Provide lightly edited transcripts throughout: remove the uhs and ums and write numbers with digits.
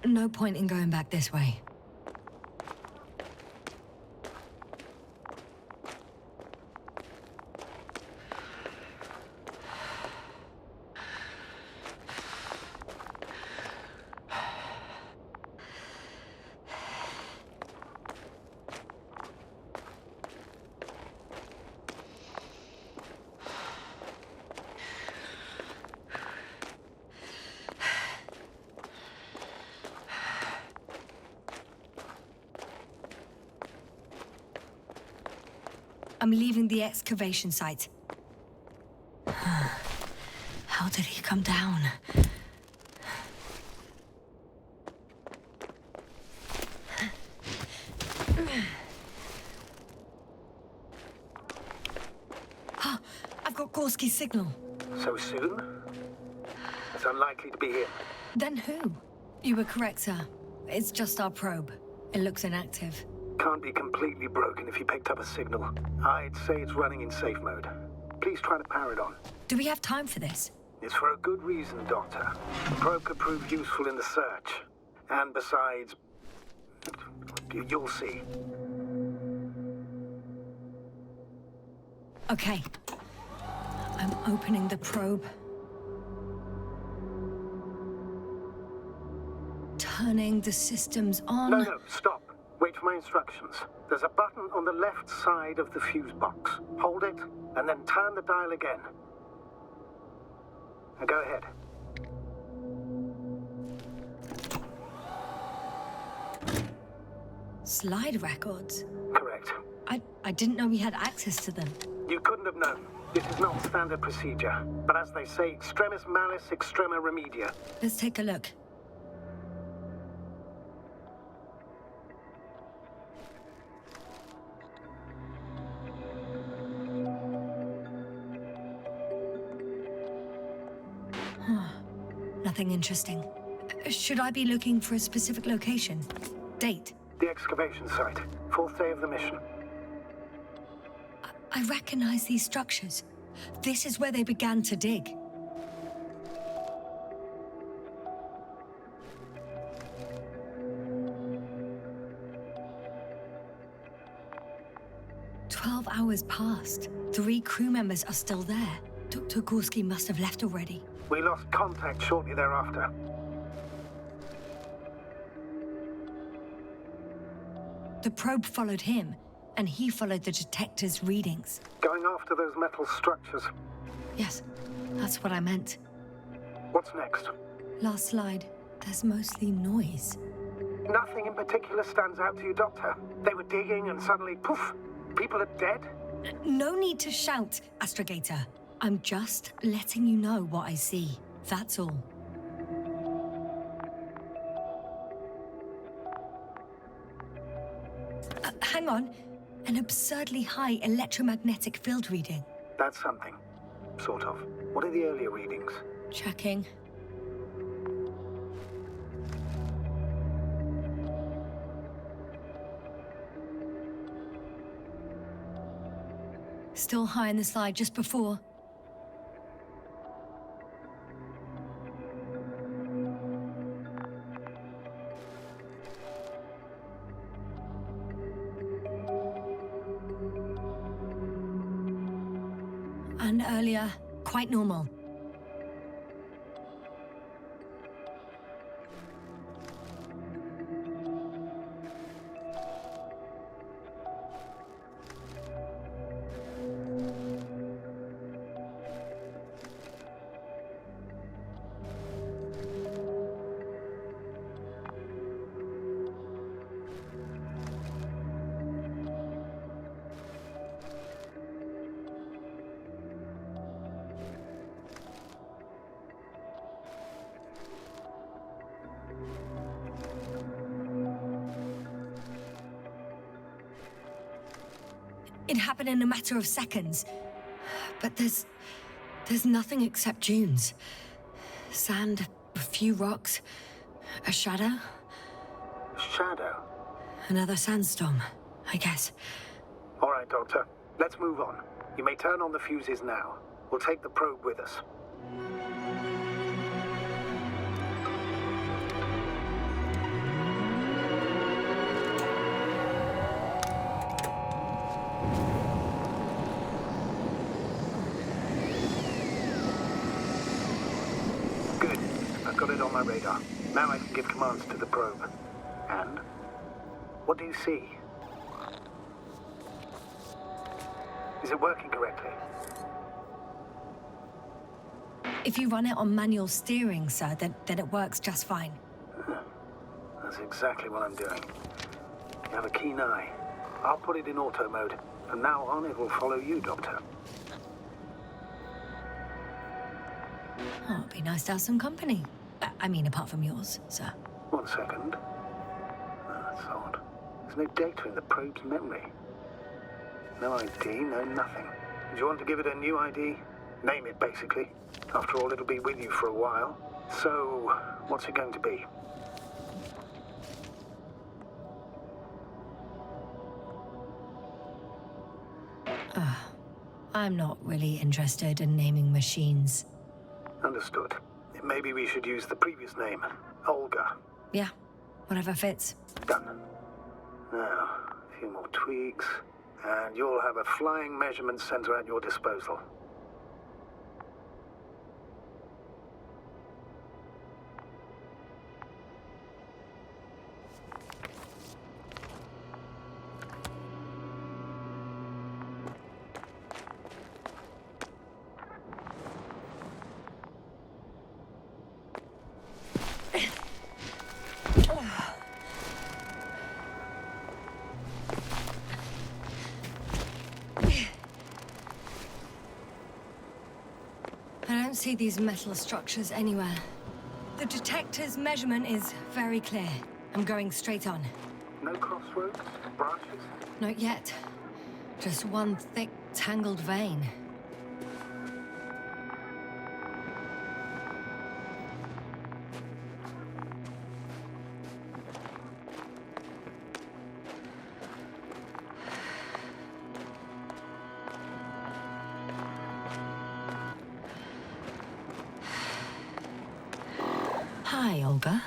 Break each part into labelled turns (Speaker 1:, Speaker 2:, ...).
Speaker 1: No point in going back this way. I'm leaving the excavation site. How did he come down? I've got Gorski's signal.
Speaker 2: So soon? It's unlikely to be him.
Speaker 1: Then who? You were correct, sir. It's just our probe. It looks inactive.
Speaker 2: Can't be completely broken if you picked up a signal. I'd say it's running in safe mode. Please try to power it on.
Speaker 1: Do we have time for this?
Speaker 2: It's for a good reason, Doctor. The probe could prove useful in the search. And besides... you'll see.
Speaker 1: Okay. I'm opening the probe. Turning the systems on.
Speaker 2: No, stop. Wait for my instructions. There's a button on the left side of the fuse box. Hold it, and then turn the dial again. Now go ahead.
Speaker 1: Slide records?
Speaker 2: Correct.
Speaker 1: I didn't know we had access to them.
Speaker 2: You couldn't have known. This is not standard procedure. But as they say, extremis malis, extrema remedia.
Speaker 1: Let's take a look. Nothing interesting. Should I be looking for a specific location? Date?
Speaker 2: The excavation site. 4th day of the mission.
Speaker 1: I recognize these structures. This is where they began to dig. "12 hours passed. 3 crew members are still there. Dr. Gorski must have left already.
Speaker 2: We lost contact shortly thereafter.
Speaker 1: The probe followed him, and he followed the detector's readings.
Speaker 2: Going after those metal structures.
Speaker 1: Yes, that's what I meant.
Speaker 2: What's next?
Speaker 1: Last slide. There's mostly noise.
Speaker 2: Nothing in particular stands out to you, Doctor. They were digging and suddenly, poof, people are dead?
Speaker 1: No need to shout, Astrogator. I'm just letting you know what I see. That's all. Hang on. An absurdly high electromagnetic field reading.
Speaker 2: That's something. Sort of. What are the earlier readings?
Speaker 1: Checking. Still high in the slide just before. And earlier, quite normal. It happened in a matter of seconds. But there's nothing except dunes. Sand, a few rocks, a shadow.
Speaker 2: Shadow?
Speaker 1: Another sandstorm, I guess.
Speaker 2: All right, Doctor. Let's move on. You may turn on the fuses now. We'll take the probe with us. radar. Now I can give commands to the probe. And? What do you see? Is it working correctly?
Speaker 1: If you run it on manual steering, sir, then it works just fine.
Speaker 2: That's exactly what I'm doing. You have a keen eye. I'll put it in auto mode. From now on, it will follow you, Doctor.
Speaker 1: Oh, it'd be nice to have some company. I mean, apart from yours, sir.
Speaker 2: 1 second. That's odd. There's no data in the probe's memory. No ID, no nothing. Do you want to give it a new ID? Name it, basically. After all, it'll be with you for a while. So, what's it going to be?
Speaker 1: I'm not really interested in naming machines.
Speaker 2: Understood. Maybe we should use the previous name. Olga.
Speaker 1: Yeah, whatever fits.
Speaker 2: Done. Now, a few more tweaks, and you'll have a flying measurement center at your disposal.
Speaker 1: I don't see these metal structures anywhere. The detector's measurement is very clear. I'm going straight on.
Speaker 2: No crossroads? Branches?
Speaker 1: Not yet. Just one thick, tangled vein. Hi, Olga.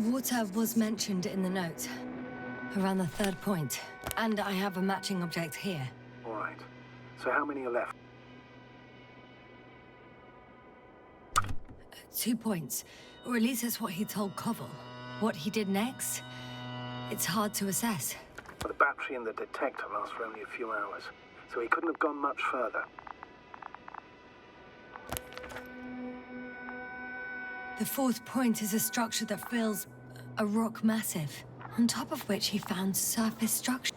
Speaker 1: Water was mentioned in the note, around the 3rd point, and I have a matching object here.
Speaker 2: All right. So how many are left?
Speaker 1: 2 points, or at least that's what he told Koval. What he did next, it's hard to assess.
Speaker 2: The battery in the detector lasts for only a few hours, so he couldn't have gone much further.
Speaker 1: The 4th point is a structure that fills a rock massive, on top of which he found surface structures.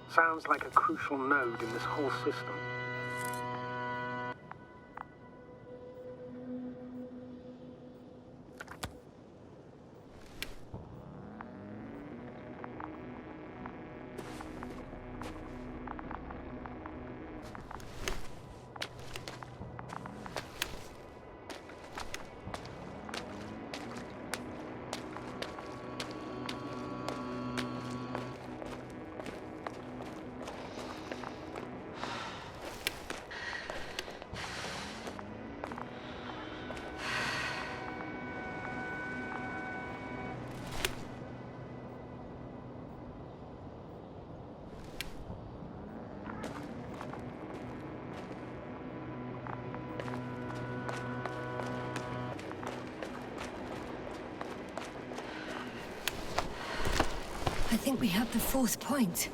Speaker 2: Sounds like a crucial node in this whole system.
Speaker 1: think we have the fourth point.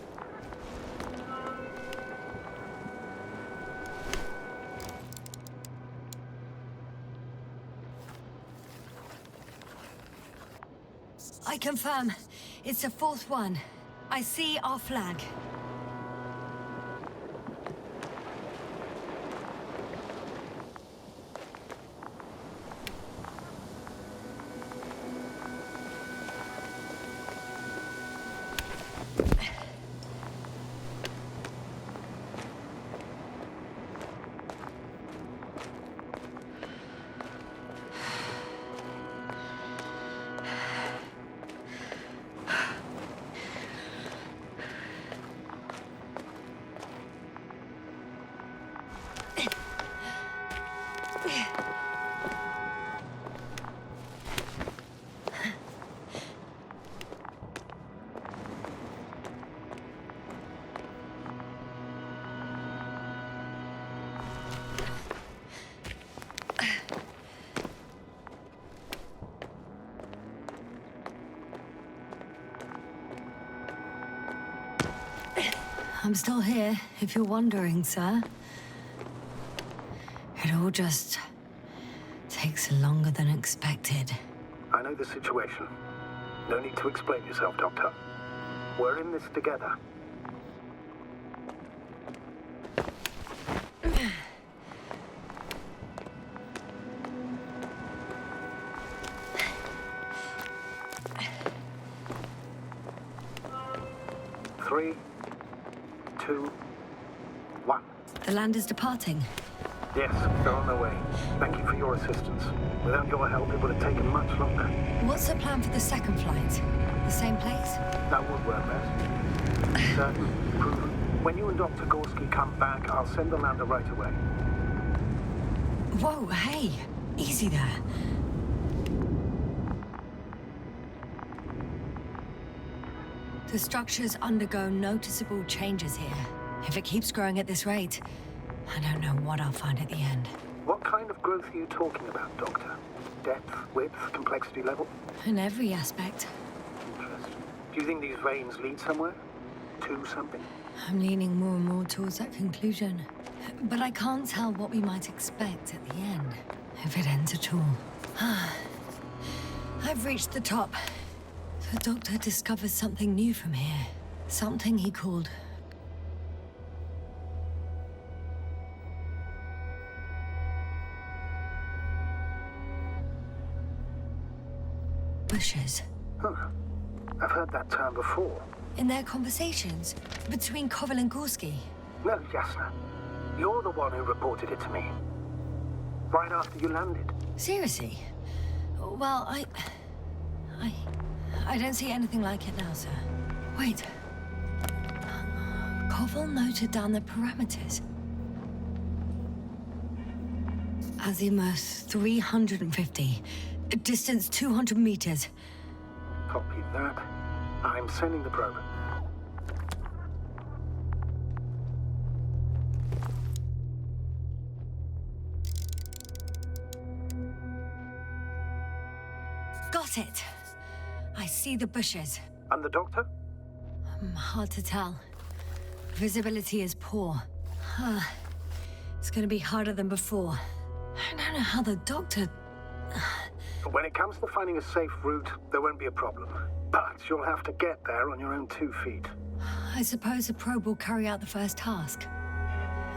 Speaker 1: I confirm. It's the fourth one. I see our flag. I'm still here, if you're wondering, sir. It all just takes longer than expected.
Speaker 2: I know the situation. No need to explain yourself, Doctor. We're in this together. Three, 2, 1.
Speaker 1: The land is departing.
Speaker 2: Yes, they're on their way. Thank you for your assistance. Without your help, it would have taken much longer.
Speaker 1: What's the plan for the second flight? The same place?
Speaker 2: That would work best. Certain, proven. When you and Dr. Gorski come back, I'll send the lander right away.
Speaker 1: Whoa, hey! Easy there. The structures undergo noticeable changes here. If it keeps growing at this rate, I don't know what I'll find at the end.
Speaker 2: What kind of growth are you talking about, Doctor? Depth, width, complexity level?
Speaker 1: In every aspect.
Speaker 2: Interesting. Do you think these veins lead somewhere? To something?
Speaker 1: I'm leaning more and more towards that conclusion. But I can't tell what we might expect at the end, if it ends at all. I've reached the top. The Doctor discovers something new from here. Something he called... bushes.
Speaker 2: Huh. I've heard that term before.
Speaker 1: In their conversations between Koval and Gorski.
Speaker 2: No, Jasna. You're the one who reported it to me. Right after you landed.
Speaker 1: Seriously? Well, I don't see anything like it now, sir. Wait. Koval noted down the parameters. Azimuth 350. Distance 200 meters.
Speaker 2: Copy that. I'm sending the probe.
Speaker 1: Got it. I see the bushes.
Speaker 2: And the Doctor?
Speaker 1: Hard to tell. Visibility is poor. It's gonna be harder than before. I don't know how the Doctor...
Speaker 2: When it comes to finding a safe route, there won't be a problem. But you'll have to get there on your own 2 feet.
Speaker 1: I suppose the probe will carry out the first task.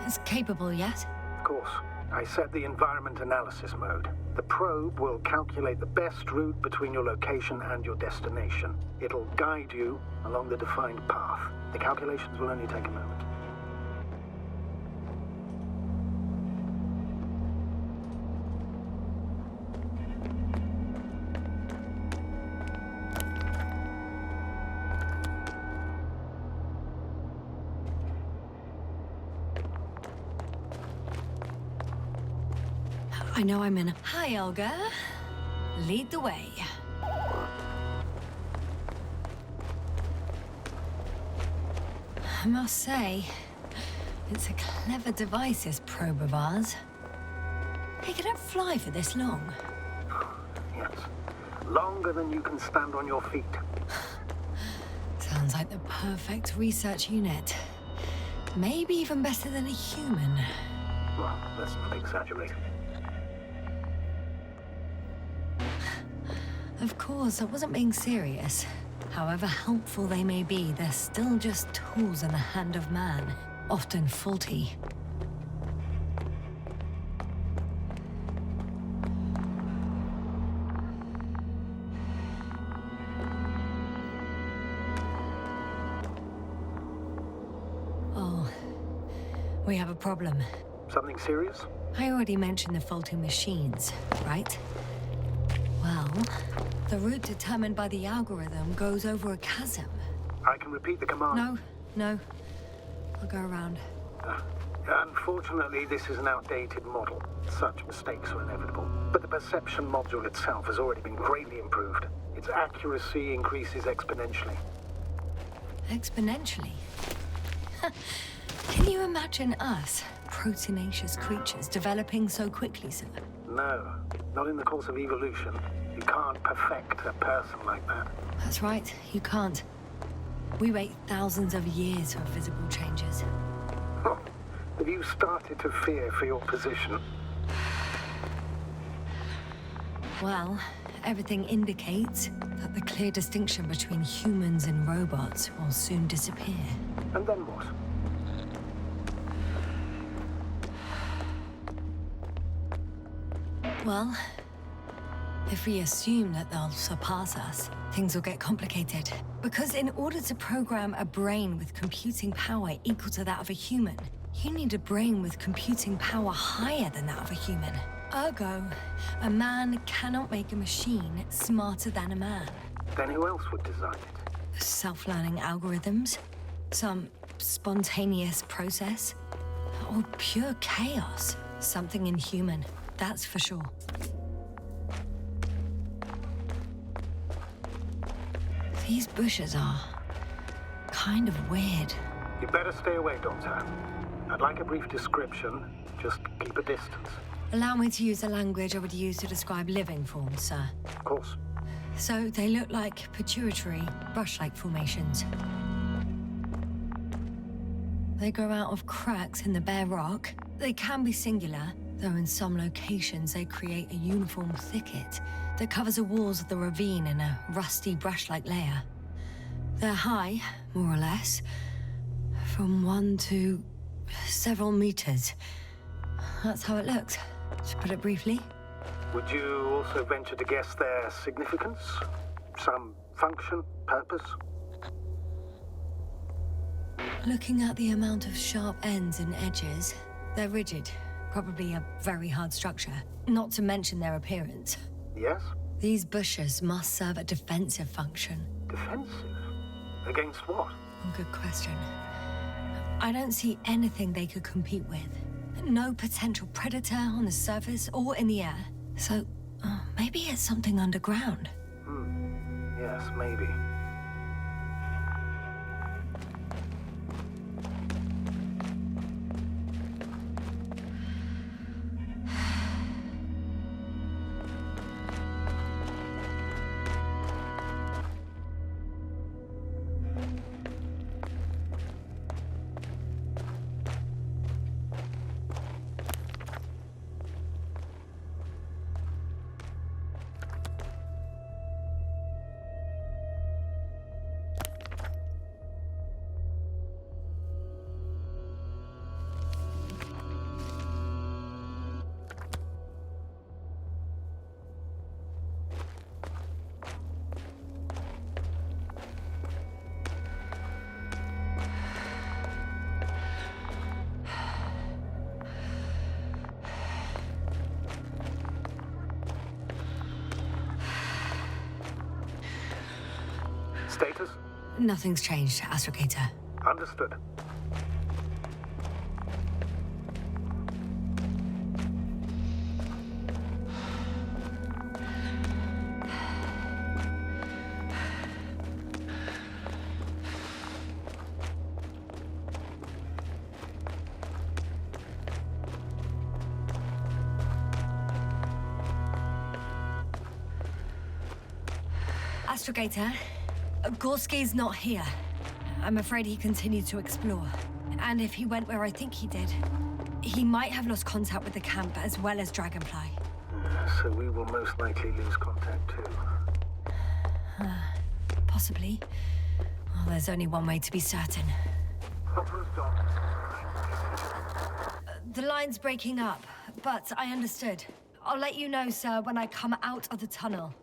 Speaker 1: It's capable yet?
Speaker 2: Of course. I set the environment analysis mode. The probe will calculate the best route between your location and your destination. It'll guide you along the defined path. The calculations will only take a moment.
Speaker 1: I know I'm in. Hi, Olga. Lead the way. I must say, it's a clever device, this probe of ours. Hey, can it fly for this long?
Speaker 2: Yes. Longer than you can stand on your feet.
Speaker 1: Tell Sounds like the perfect research unit. Maybe even better than a human.
Speaker 2: Well, let's not exaggerate.
Speaker 1: Of course, I wasn't being serious. However helpful they may be, they're still just tools in the hand of man, often faulty. Oh, we have a problem.
Speaker 2: Something serious?
Speaker 1: I already mentioned the faulty machines, right? Well, the route determined by the algorithm goes over a chasm.
Speaker 2: I can repeat the command.
Speaker 1: No. I'll go around.
Speaker 2: Unfortunately, this is an outdated model. Such mistakes are inevitable. But the perception module itself has already been greatly improved. Its accuracy increases exponentially.
Speaker 1: Exponentially? Can you imagine us, proteinaceous creatures, developing so quickly, sir?
Speaker 2: No, not in the course of evolution. You can't perfect a person like that.
Speaker 1: That's right, you can't. We wait thousands of years for visible changes.
Speaker 2: Oh, have you started to fear for your position?
Speaker 1: Well, everything indicates that the clear distinction between humans and robots will soon disappear.
Speaker 2: And then what?
Speaker 1: Well, if we assume that they'll surpass us, things will get complicated. Because in order to program a brain with computing power equal to that of a human, you need a brain with computing power higher than that of a human. Ergo, a man cannot make a machine smarter than a man.
Speaker 2: Then who else would design it?
Speaker 1: Self-learning algorithms? Some spontaneous process? Or pure chaos? Something inhuman, that's for sure. These bushes are kind of weird.
Speaker 2: You better stay away, Doctor. I'd like a brief description. Just keep a distance.
Speaker 1: Allow me to use the language I would use to describe living forms, sir.
Speaker 2: Of course.
Speaker 1: So they look like pituitary, brush-like formations. They grow out of cracks in the bare rock. They can be singular, though in some locations they create a uniform thicket that covers the walls of the ravine in a rusty brush-like layer. They're high, more or less, from 1 to several meters. That's how it looks, to put it briefly.
Speaker 2: Would you also venture to guess their significance? Some function, purpose?
Speaker 1: Looking at the amount of sharp ends and edges, they're rigid, probably a very hard structure, not to mention their appearance.
Speaker 2: Yes?
Speaker 1: These bushes must serve a defensive function.
Speaker 2: Defensive? Against what?
Speaker 1: Good question. I don't see anything they could compete with. No potential predator on the surface or in the air. So, maybe it's something underground.
Speaker 2: Yes, maybe. Status?
Speaker 1: Nothing's changed, Astrogator.
Speaker 2: Understood.
Speaker 1: Astrogator, Gorski's not here. I'm afraid he continued to explore. And if he went where I think he did, he might have lost contact with the camp as well as Dragonfly.
Speaker 2: So we will most likely lose contact too.
Speaker 1: Possibly. Well, there's only one way to be certain.
Speaker 2: Hopper's gone.
Speaker 1: The line's breaking up, but I understood. I'll let you know, sir, when I come out of the tunnel.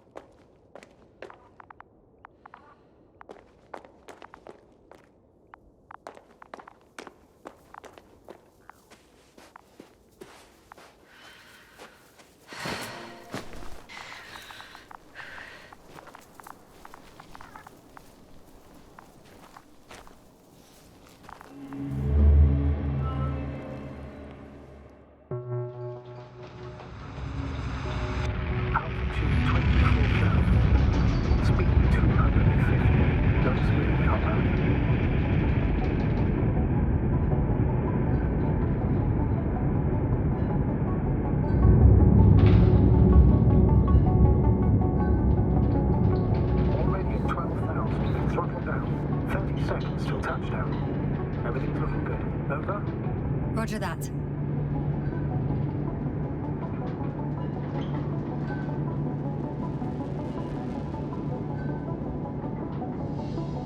Speaker 1: Roger that.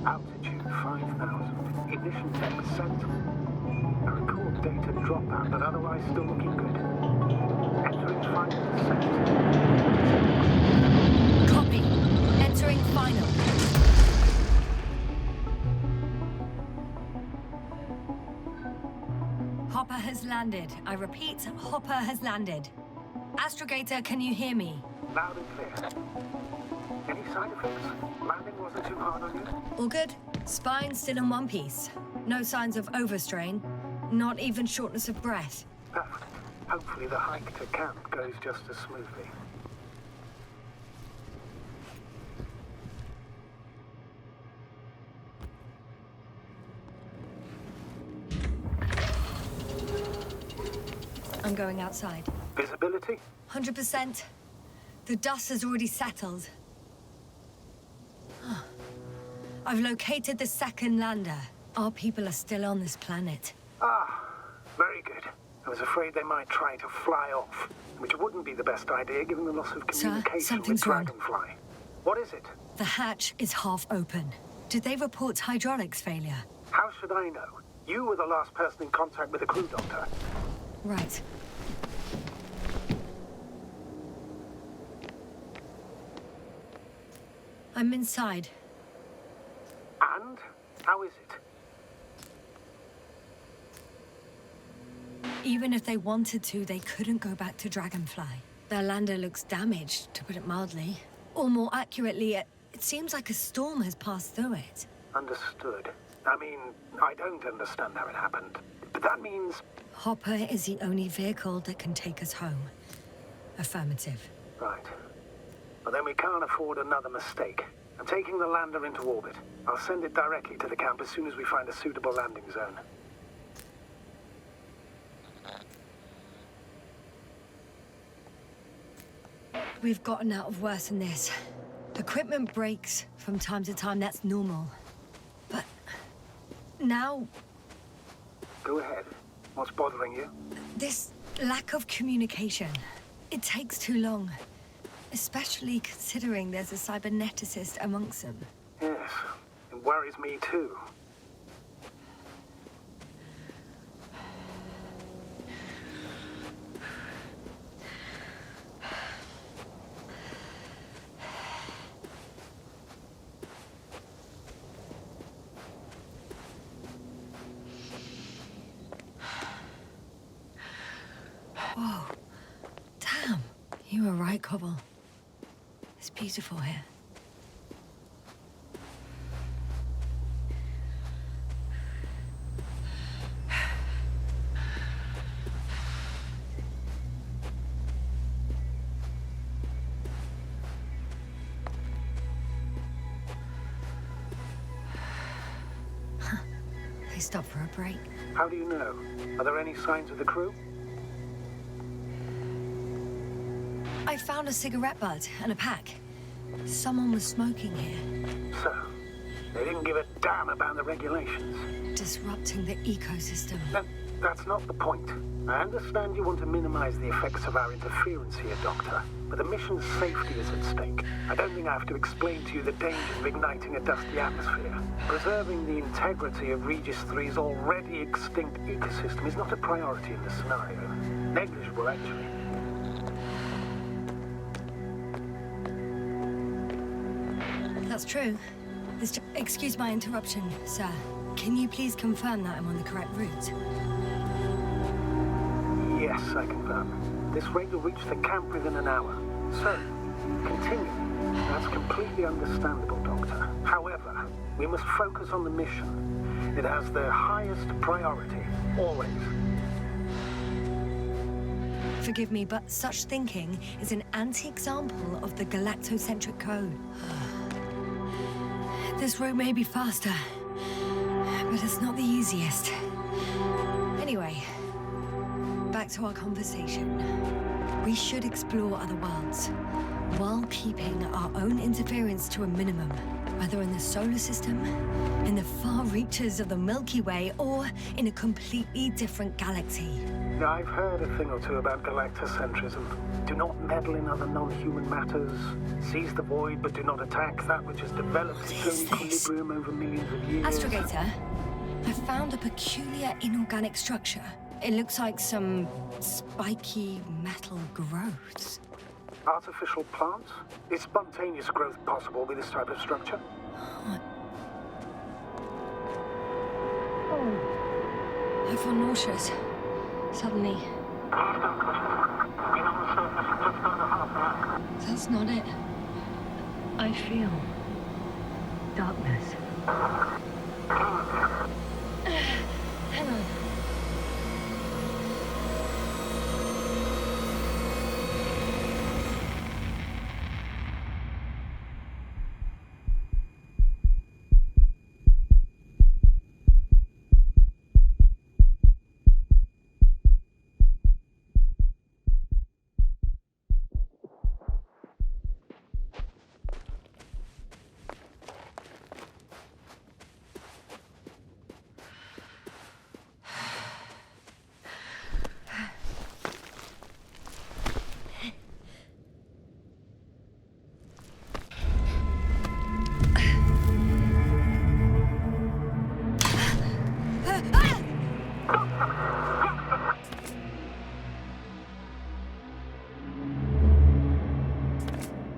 Speaker 2: Altitude 5,000. Ignition tech set. I record data dropout, but otherwise still looking good. Entering final descent.
Speaker 1: Copy. Entering final. Hopper has landed. I repeat, Hopper has landed. Astrogator, can you hear me?
Speaker 2: Loud and clear. Any side effects? Landing wasn't too hard on you?
Speaker 1: All good. Spine still in one piece. No signs of overstrain. Not even shortness of breath.
Speaker 2: Perfect. Hopefully the hike to camp goes just as smoothly.
Speaker 1: I'm going outside.
Speaker 2: Visibility?
Speaker 1: 100%. The dust has already settled. I've located the second lander. Our people are still on this planet.
Speaker 2: Ah, very good. I was afraid they might try to fly off, which wouldn't be the best idea given the loss of communication with
Speaker 1: something's wrong.
Speaker 2: Dragonfly. What is it?
Speaker 1: The hatch is half open. Did they report hydraulics failure?
Speaker 2: How should I know? You were the last person in contact with the crew doctor.
Speaker 1: Right. I'm inside.
Speaker 2: And? How is it?
Speaker 1: Even if they wanted to, they couldn't go back to Dragonfly. Their lander looks damaged, to put it mildly. Or more accurately, it seems like a storm has passed through it.
Speaker 2: Understood. I mean, I don't understand how it happened. But that means...
Speaker 1: Hopper is the only vehicle that can take us home. Affirmative.
Speaker 2: Right. Well, then we can't afford another mistake. I'm taking the lander into orbit. I'll send it directly to the camp as soon as we find a suitable landing zone.
Speaker 1: We've gotten out of worse than this. Equipment breaks from time to time, that's normal. But now...
Speaker 2: Go ahead. What's bothering you?
Speaker 1: This lack of communication. It takes too long. Especially considering there's a cyberneticist amongst them.
Speaker 2: Yes, it worries me too.
Speaker 1: Whoa. Damn. You were right, Cobble. It's beautiful here. They stopped for a break.
Speaker 2: How do you know? Are there any signs of the crew?
Speaker 1: I found a cigarette butt and a pack. Someone was smoking here.
Speaker 2: So, They didn't give a damn about the regulations.
Speaker 1: Disrupting the ecosystem.
Speaker 2: That's not the point. I understand you want to minimize the effects of our interference here, Doctor, but the mission's safety is at stake. I don't think I have to explain to you the dangers of igniting a dusty atmosphere. Preserving the integrity of Regis 3's already extinct ecosystem is not a priority in this scenario. Negligible, actually.
Speaker 1: That's true. Excuse my interruption, sir. Can you please confirm that I'm on the correct route?
Speaker 2: Yes, I confirm. This rate will reach the camp within an hour. So, continue. That's completely understandable, Doctor. However, we must focus on the mission. It has the highest priority, always.
Speaker 1: Forgive me, but such thinking is an anti-example of the galactocentric code. This route may be faster, but it's not the easiest. Anyway, back to our conversation. We should explore other worlds, while keeping our own interference to a minimum, whether in the solar system, in the far reaches of the Milky Way, or in a completely different galaxy.
Speaker 2: I've heard a thing or two about galactocentrism. Do not meddle in other non-human matters. Seize the void, but do not attack that which has developed its own equilibrium over millions of years.
Speaker 1: Astrogator, I found a peculiar inorganic structure. It looks like some spiky metal growths.
Speaker 2: Artificial plants? Is spontaneous growth possible with this type of structure?
Speaker 1: I feel nauseous. Suddenly. That's not it. I feel darkness. Hang on.